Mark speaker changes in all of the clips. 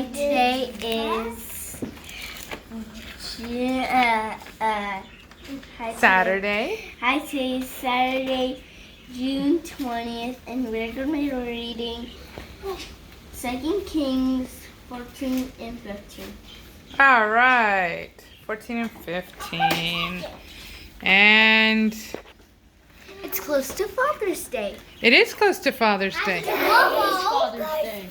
Speaker 1: Hi, today is
Speaker 2: Saturday.
Speaker 1: Hi, today is Saturday, June 20th, and we're going to be reading 2 Kings 14 and 15.
Speaker 2: All right. 14 and 15. And
Speaker 1: It's close to Father's Day.
Speaker 2: it is close to Father's Day.
Speaker 3: Father's Day.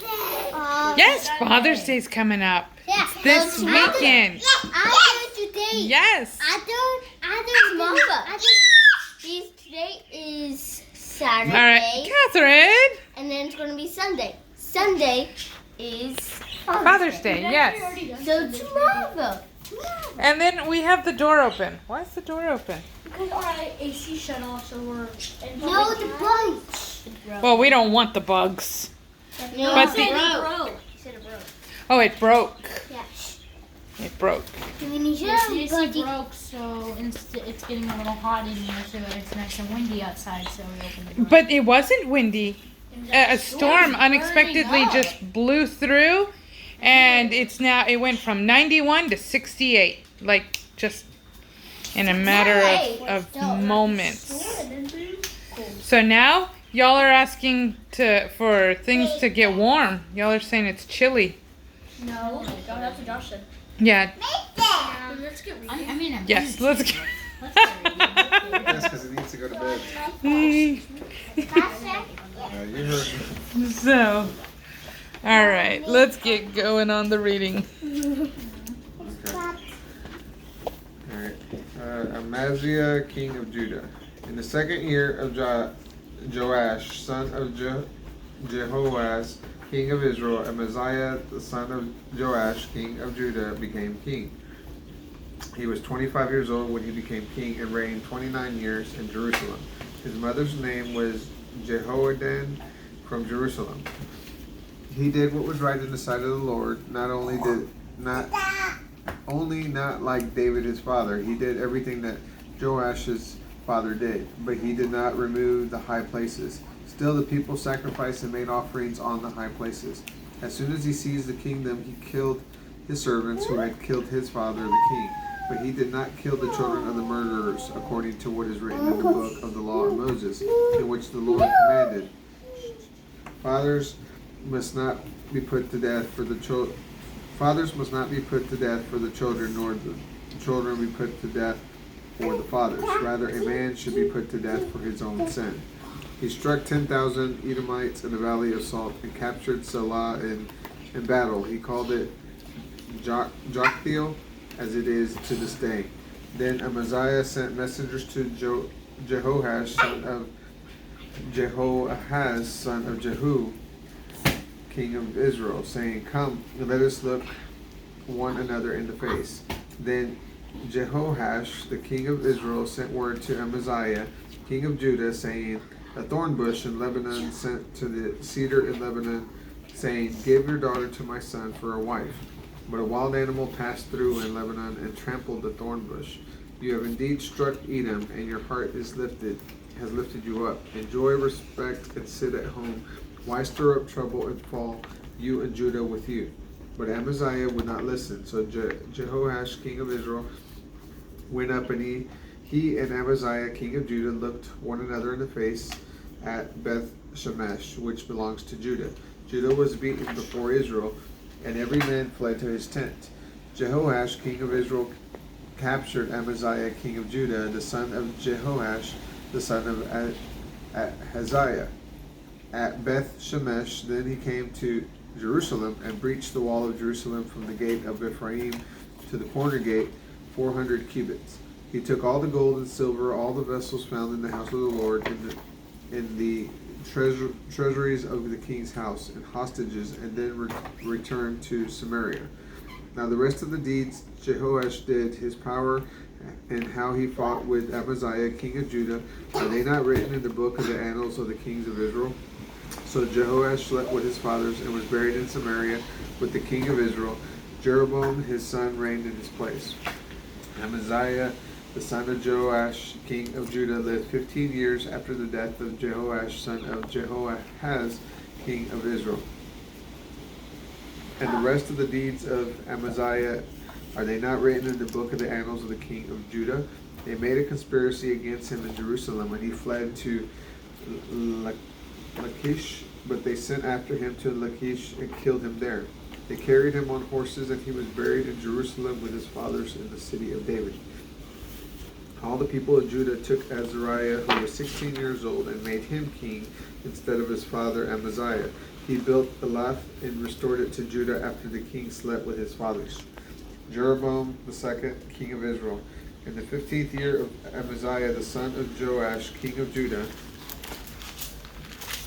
Speaker 2: Yes, Father's Day's coming up. It's this weekend.
Speaker 1: I do today.
Speaker 2: Yes.
Speaker 1: I do Mama. Today is Saturday.
Speaker 2: All right, Catherine.
Speaker 1: And then it's going to be Sunday. Sunday is
Speaker 2: Father's Day, yes.
Speaker 1: So tomorrow.
Speaker 2: And then we have the door open. Why is the door open?
Speaker 3: Because our AC shut off, so we're in
Speaker 1: No, the bugs.
Speaker 2: Well, we don't want the bugs.
Speaker 1: No,
Speaker 2: But
Speaker 1: it
Speaker 2: the-
Speaker 1: broke.
Speaker 2: Oh, it broke.
Speaker 1: Yes.
Speaker 2: It broke.
Speaker 1: Do we need
Speaker 3: The AC broke, so it's getting a little hot in here, so it's nice and windy outside, so we opened the door.
Speaker 2: But it wasn't windy. A storm unexpectedly
Speaker 3: burning up.
Speaker 2: just blew through, and it went from 91 to 68, like just in a matter of moments. So now y'all are asking for things to get warm. Y'all are saying it's chilly.
Speaker 3: No, that's what Josh said.
Speaker 2: Yeah.
Speaker 3: Let's get reading. I mean,
Speaker 2: Yes. Let's go.
Speaker 4: Yes, because it needs to go to bed. You heard me.
Speaker 2: So, all right, let's get going on the reading.
Speaker 4: Alright. Amaziah, king of Judah. In the second year of Joash, son of Jehoaz, king of Israel, Amaziah, the son of Joash, king of Judah, became king. He was 25 years old when he became king and reigned 29 years in Jerusalem. His mother's name was Jehoadan from Jerusalem. He did what was right in the sight of the Lord, not like David his father. He did everything that Joash's father did, but he did not remove the high places. Still the people sacrificed and made offerings on the high places. As soon as he seized the kingdom, he killed his servants who had killed his father the king. But he did not kill the children of the murderers, according to what is written in the book of the law of Moses, in which the Lord commanded. Fathers must not be put to death for the children. Fathers must not be put to death for the children, nor the children be put to death for the fathers. Rather, a man should be put to death for his own sin. He struck 10,000 Edomites in the valley of Salt and captured Selah in battle. He called it Joktheel, as it is to this day. Then Amaziah sent messengers to Jehoash, son of Jehu, king of Israel, saying, "Come, and let us look one another in the face." Then Jehoash, the king of Israel, sent word to Amaziah, king of Judah, saying, "A thorn bush in Lebanon sent to the cedar in Lebanon, saying, 'Give your daughter to my son for a wife.' But a wild animal passed through in Lebanon and trampled the thorn bush. You have indeed struck Edom, and your heart has lifted you up. Enjoy respect and sit at home. Why stir up trouble and fall, you and Judah with you?" But Amaziah would not listen. So Jehoash, king of Israel, went up, and he and Amaziah, king of Judah, looked one another in the face at Beth Shemesh, which belongs to Judah. Judah was beaten before Israel, and every man fled to his tent. Jehoash, king of Israel, captured Amaziah, king of Judah, the son of Jehoash, the son of Haziah, at Beth Shemesh. Then he came to Jerusalem and breached the wall of Jerusalem from the gate of Ephraim to the corner gate, 400 cubits. He took all the gold and silver, all the vessels found in the house of the Lord, in the treasuries of the king's house, and hostages, and then returned to Samaria. Now the rest of the deeds Jehoash did, his power, and how he fought with Amaziah, king of Judah, are they not written in the book of the annals of the kings of Israel? So Jehoash slept with his fathers and was buried in Samaria with the king of Israel. Jeroboam his son reigned in his place. Amaziah, the son of Joash, king of Judah, lived 15 years after the death of Jehoash, son of Jehoahaz, king of Israel. And the rest of the deeds of Amaziah, are they not written in the book of the annals of the king of Judah? They made a conspiracy against him in Jerusalem, and he fled to Lachish, but they sent after him to Lachish and killed him there. They carried him on horses, and he was buried in Jerusalem with his fathers in the city of David. All the people of Judah took Azariah, who was 16 years old, and made him king instead of his father Amaziah. He built Elath and restored it to Judah after the king slept with his fathers. Jeroboam II, king of Israel. In the 15th year of Amaziah, the son of Joash, king of Judah,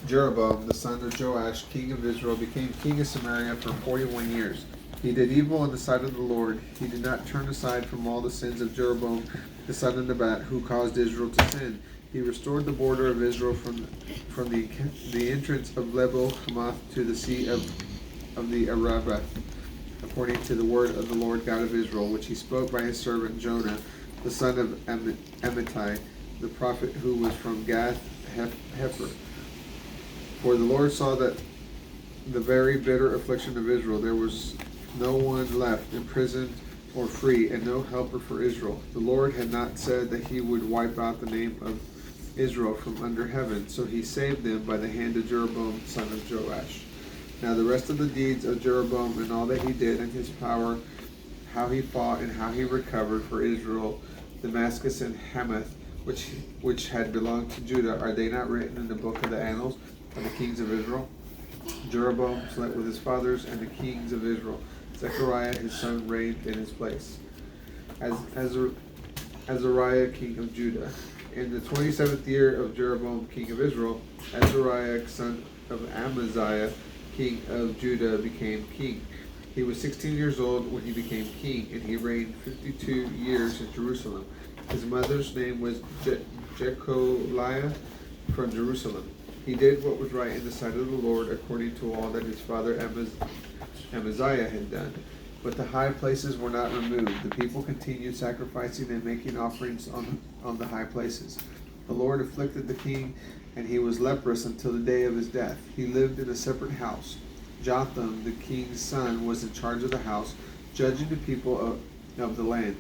Speaker 4: Jeroboam, the son of Joash, king of Israel, became king of Samaria for 41 years. He did evil in the sight of the Lord. He did not turn aside from all the sins of Jeroboam, the son of Nebat, who caused Israel to sin. He restored the border of Israel from the entrance of Lebo Hamath to the sea of the Arabah, according to the word of the Lord God of Israel, which he spoke by his servant Jonah, the son of Amittai, the prophet who was from Gath Hepher. For the Lord saw that the very bitter affliction of Israel, there was no one left imprisoned or free, and no helper for Israel. The Lord had not said that he would wipe out the name of Israel from under heaven, so he saved them by the hand of Jeroboam, son of Joash. Now the rest of the deeds of Jeroboam and all that he did and his power, how he fought and how he recovered for Israel Damascus and Hamath, which had belonged to Judah, are they not written in the book of the annals of the kings of Israel? Jeroboam slept with his fathers and the kings of Israel. Zechariah his son reigned in his place. Azariah king of Judah. In the 27th year of Jeroboam king of Israel, Azariah son of Amaziah king of Judah became king. He was 16 years old when he became king, and he reigned 52 years in Jerusalem. His mother's name was Jecholiah from Jerusalem. He did what was right in the sight of the Lord, according to all that his father Amaziah had done. But the high places were not removed. The people continued sacrificing and making offerings on the high places. The Lord afflicted the king, and he was leprous until the day of his death. He lived in a separate house. Jotham, the king's son, was in charge of the house, judging the people of the land.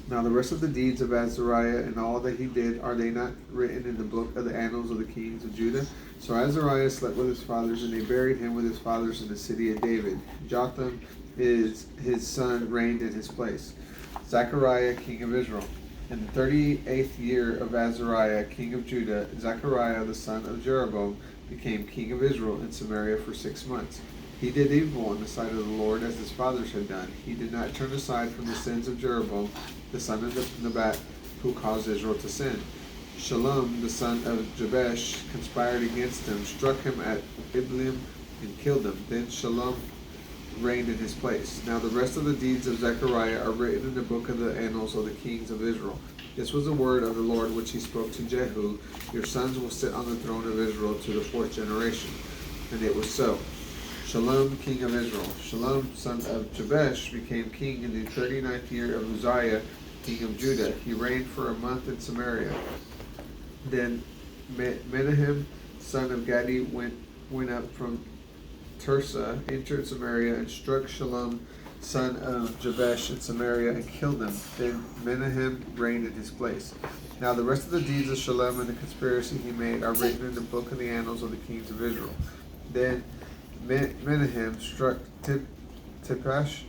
Speaker 4: Now the rest of the deeds of Azariah and all that he did, are they not written in the book of the annals of the kings of Judah? So Azariah slept with his fathers, and they buried him with his fathers in the city of David. Jotham, his son, reigned in his place. Zechariah, king of Israel. In the 38th year of Azariah, king of Judah, Zechariah, the son of Jeroboam, became king of Israel in Samaria for 6 months. He did evil in the sight of the Lord, as his fathers had done. He did not turn aside from the sins of Jeroboam, the son of Nebat, who caused Israel to sin. Shalom, the son of Jabesh, conspired against him, struck him at Iblim, and killed him. Then Shalom reigned in his place. Now the rest of the deeds of Zechariah are written in the book of the annals of the kings of Israel. This was the word of the Lord which he spoke to Jehu. Your sons will sit on the throne of Israel to the 4th generation. And it was so. Shalom, king of Israel. Shalom, son of Jabesh, became king in the 39th year of Uzziah, king of Judah. He reigned for a month in Samaria. Then Menahem, son of Gadi, went up from Tirzah, entered Samaria, and struck Shalom, son of Jabesh, in Samaria, and killed him. Then Menahem reigned in his place. Now the rest of the deeds of Shalom and the conspiracy he made are written in the book of the annals of the kings of Israel. Then Menahem struck Tifsah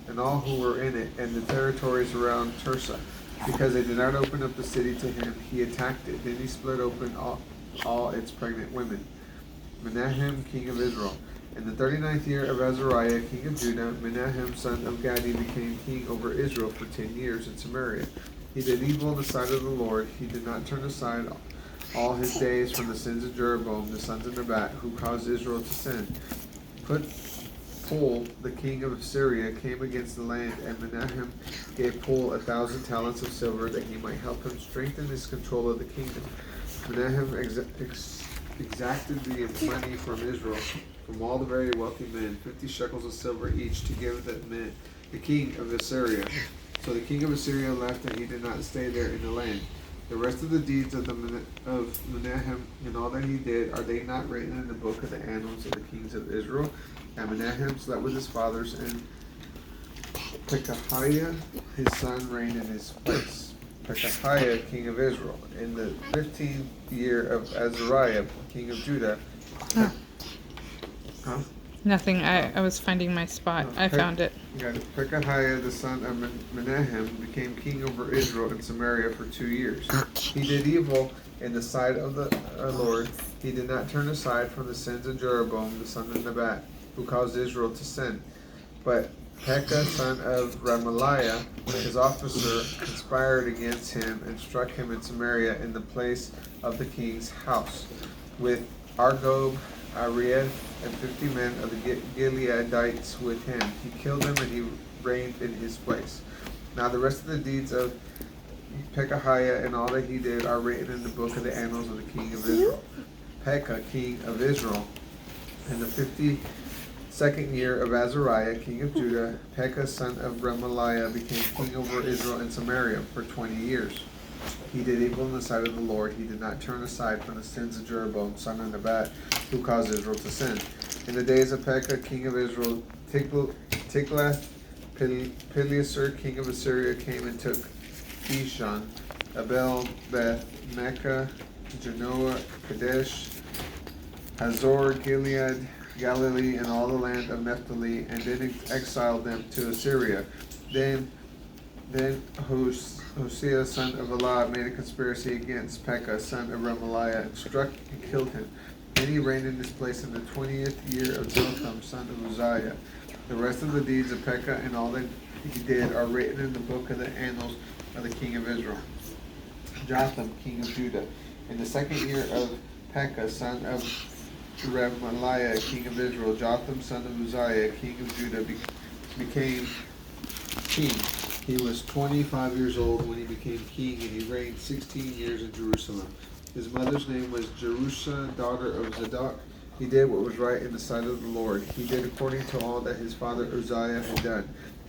Speaker 4: and all who were in it, and the territories around Tirzah. Because they did not open up the city to him, he attacked it. Then he split open all its pregnant women. Menahem, king of Israel. In the 39th year of Azariah, king of Judah, Menahem, son of Gadi, became king over Israel for 10 years in Samaria. He did evil in the sight of the Lord. He did not turn aside all his days from the sins of Jeroboam, the sons of Nebat, who caused Israel to sin. Pul, the king of Assyria, came against the land, and Menahem gave Pul 1,000 talents of silver that he might help him strengthen his control of the kingdom. Menahem exacted the money from Israel, from all the very wealthy men, 50 shekels of silver each, to give the king of Assyria. So the king of Assyria left, and he did not stay there in the land. The rest of the deeds of Menahem and all that he did, are they not written in the book of the annals of the kings of Israel? And Menahem slept with his fathers, and Pekahiah his son reigned in his place. Pekahiah, king of Israel, in the 15th year of Azariah, king of Judah.
Speaker 2: Nothing. I was finding my spot. I found it.
Speaker 4: Pekahiah the son of Menahem became king over Israel and Samaria for 2 years. He did evil in the sight of our Lord. He did not turn aside from the sins of Jeroboam the son of Nebat, who caused Israel to sin. But Pekah son of Remaliah, his officer, conspired against him and struck him in Samaria in the place of the king's house, with Argob, Arieth, and 50 men of the Gileadites with him. He killed them, and he reigned in his place. Now the rest of the deeds of Pekahiah and all that he did are written in the book of the annals of the king of Israel. Pekah, king of Israel, in the 52nd year of Azariah, king of Judah, Pekah son of Remaliah became king over Israel and Samaria for 20 years. He did evil in the sight of the Lord. He did not turn aside from the sins of Jeroboam son of Nebat, who caused Israel to sin. In the days of Pekah, king of Israel, Tiglath-Pileser, king of Assyria, came and took Kishon, Abel, Beth, Mecca, Genoa, Kadesh, Hazor, Gilead, Galilee, and all the land of Naphtali, and then exiled them to Assyria. Then Hosea, son of Elah, made a conspiracy against Pekah, son of Remaliah, and struck and killed him. Then he reigned in his place in the 20th year of Jotham, son of Uzziah. The rest of the deeds of Pekah and all that he did are written in the book of the annals of the king of Israel. Jotham, king of Judah, in the 2nd year of Pekah, son of Remaliah, king of Israel, Jotham, son of Uzziah, king of Judah, became king. He was 25 years old when he became king, and he reigned 16 years in Jerusalem. His mother's name was Jerusha, daughter of Zadok. He did what was right in the sight of the Lord. He did according to all that his father Uzziah had done.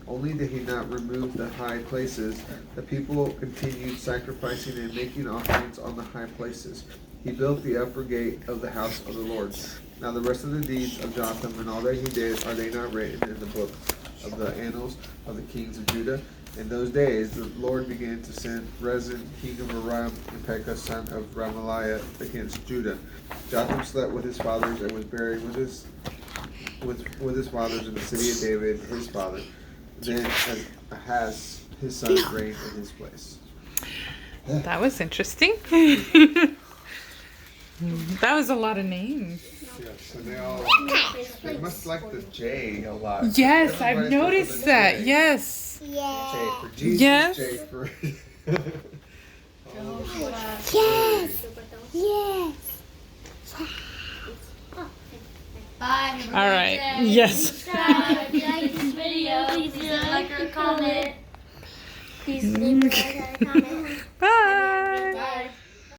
Speaker 4: Only did he not remove the high places. The people continued sacrificing and making offerings on the high places. He built the upper gate of the house of the Lord. Now the rest of the deeds of Jotham and all that he did, are they not written in the book of the annals of the kings of Judah? In those days the Lord began to send Rezin, king of Aram, and Pekah, son of Remaliah, against Judah. Jotham slept with his fathers and was buried with his fathers in the city of David, his father. Then Ahaz, his son, reigned in his place.
Speaker 2: That was interesting. That was a lot of names.
Speaker 4: Yes, and they must like the J a lot.
Speaker 2: Yes, I've noticed that.
Speaker 4: J.
Speaker 2: Yes.
Speaker 1: Yeah.
Speaker 4: J for Jesus,
Speaker 2: Yes.
Speaker 4: J for...
Speaker 1: Yes. Yes.
Speaker 3: Bye.
Speaker 2: All right. Yes.
Speaker 3: Subscribe if you like this video. Please like or comment.
Speaker 1: Please leave a like and a comment.